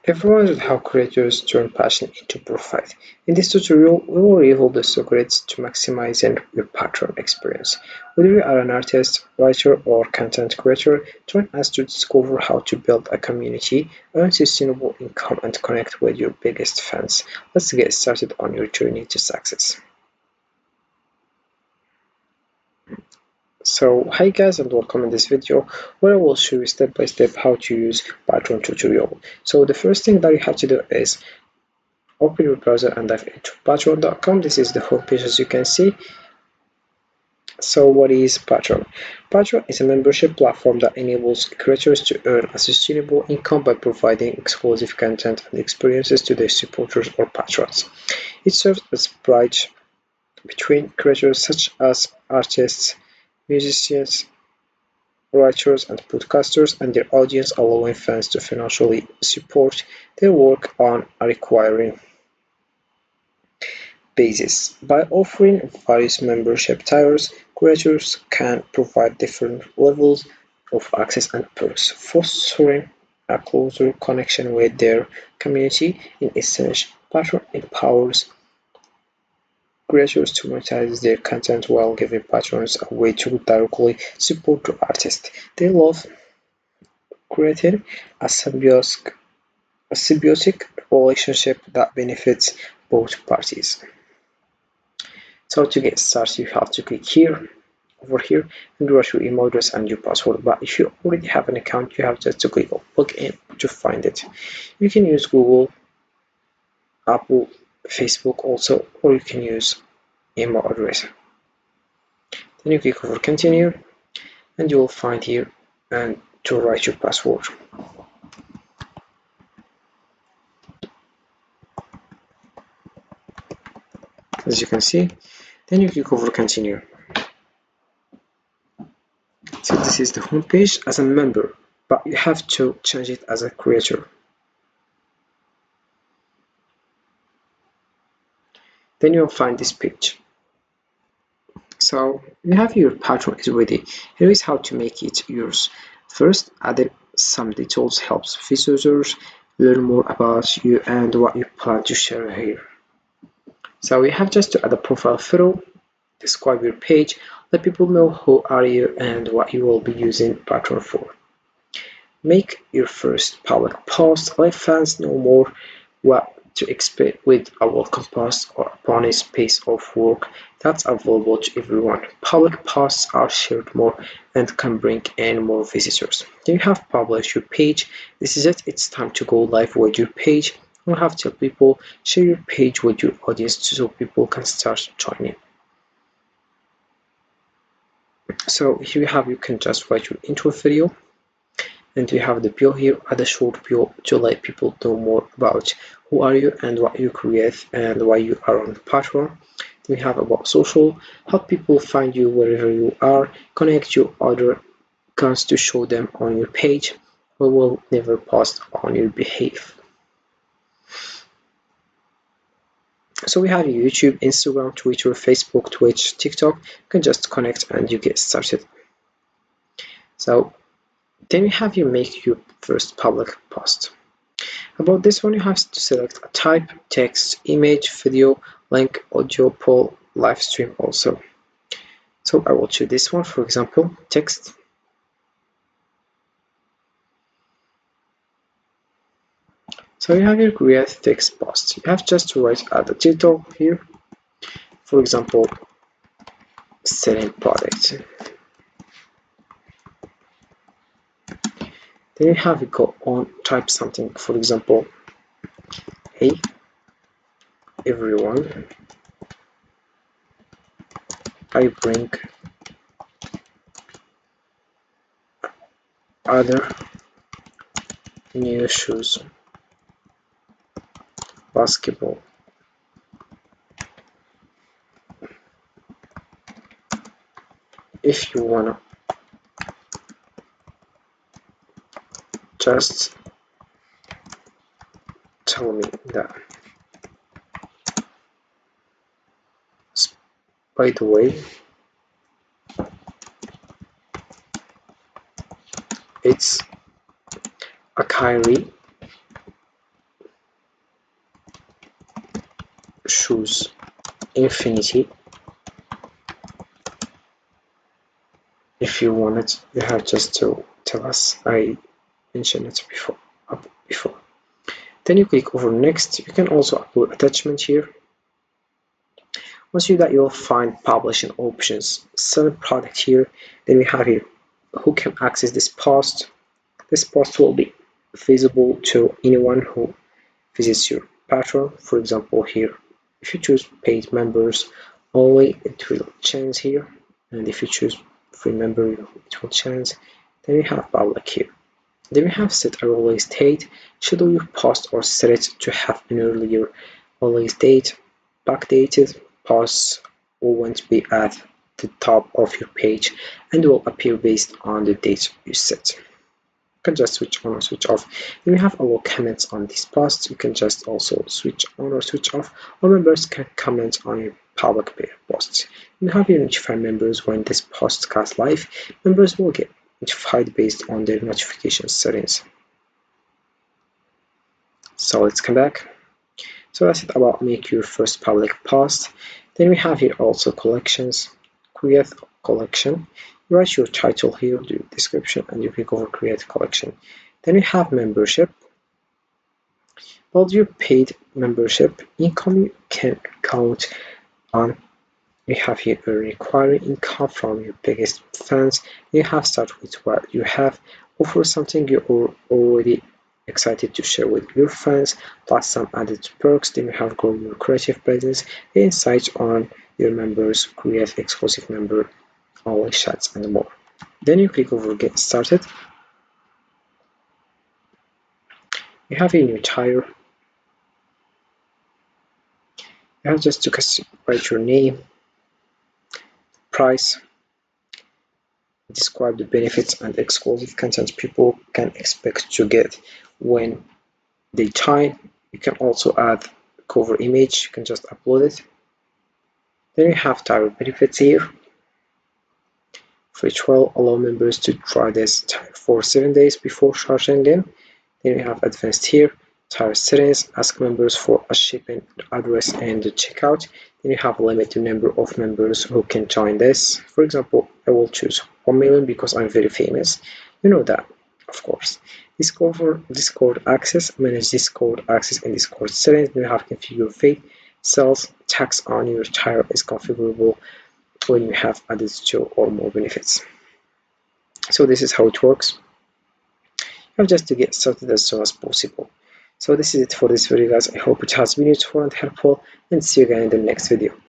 Everyone should how creators turn passion into profit. In this tutorial, we will reveal the secrets to maximizing your Patreon experience. Whether you are an artist, writer, or content creator, join us to discover how to build a community, earn sustainable income, and connect with your biggest fans. Let's get started on your journey to success. So hi guys, and welcome in this video where I will show you step by step how to use Patreon tutorial. So the first thing that you have to do is open your browser and dive into patreon.com. This is the homepage as you can see. So what is Patreon? Patreon is a membership platform that enables creators to earn a sustainable income by providing exclusive content and experiences to their supporters or patrons. It serves as a bridge between creators such as artists, musicians, writers, and podcasters and their audience, allowing fans to financially support their work on a recurring basis. By offering various membership tiers, creators can provide different levels of access and perks, fostering a closer connection with their community. In essence, Patreon empowers creators to monetize their content while giving patrons a way to directly support the artist they love, creating a symbiotic relationship that benefits both parties. So to get started, you have to click here, over here, and write your email address and your password. But if you already have an account, you have just to click on login to find it. You can use Google, Apple, Facebook also, or you can use email address. Then you click over continue, and you will find here and to write your password. As you can see, then you click over continue. So this is the home page as a member, but you have to change it as a creator. Then you'll find this page. So you have your Patreon is ready. Here is how to make it yours. First, add some details helps visitors learn more about you and what you plan to share here. So we have just to add a profile photo, describe your page, let people know who are you and what you will be using Patreon for. Make your first public post, let fans know more what to expect with a welcome post or a bonus piece of work that's available to everyone. Public posts are shared more and can bring in more visitors. Then you have published your page. This is it. It's time to go live with your page. You have to tell people, share your page with your audience so people can start joining. So here you have, you can just write your intro video. And we have the bio here, add a short bio to let people know more about who are you and what you create and why you are on Patreon. We have about social, help people find you wherever you are, connect your other accounts to show them on your page. We will never post on your behalf. So we have YouTube, Instagram, Twitter, Facebook, Twitch, TikTok. You can just connect and you get started. So then you have you make your first public post. About this one, you have to select a type, text, image, video, link, audio, poll, live stream also. So I will choose this one, for example, text. So you have your create text post. You have just to write the title here, for example, selling product. Then you have to go on, type something, for example, hey everyone, I bring other new shoes, basketball. If you wanna just tell me that. By the way, it's a Kyrie choose infinity. If you want it, you have just to tell us. I mentioned it before. Then you click over next. You can also upload attachment here. Once you do that, you'll find publishing options, selling product here. Then we have here who can access this post. This post will be visible to anyone who visits your Patreon. For example, here, if you choose paid members only, it will change here. And if you choose free member, it will change. Then we have public here. Then we have set a release date, schedule your post or set it to have an earlier release date. Backdated posts will want to be at the top of your page and will appear based on the date you set. You can just switch on or switch off. Then we have allow comments on these posts. You can just also switch on or switch off, or members can comment on your public posts. You have your notify members when this post goes live. Members will get notified based on their notification settings. So let's come back. So that's it about make your first public post. Then we have here also collections. Create collection. You write your title here, the description, and you click over create collection. Then we have membership. Build your paid membership. Income you can count on. We have here requiring income from your biggest fans. You have start with what you have. Offer something you're already excited to share with your fans, plus some added perks. Then you have grow your creative presence, insights on your members, create exclusive member only chats, and more. Then you click over get started. You have a new title. You have just to write your name, price, describe the benefits and exclusive content people can expect to get when they join. You can also add cover image. You can just upload it. Then you have title benefits here. Free trial, allow members to try this for 7 days before charging them. Then we have advanced here. Tier settings, ask members for a shipping address and the checkout. Then you have a limited number of members who can join this. For example, I will choose 1 million because I'm very famous. You know that, of course. Discord access, manage Discord access and Discord settings. Then you have configure feed, sales, tax on your tier is configurable when you have added 2 or more benefits. So this is how it works. You have just to get started as soon as possible. So this is it for this video, guys. I hope it has been useful and helpful, and see you again in the next video.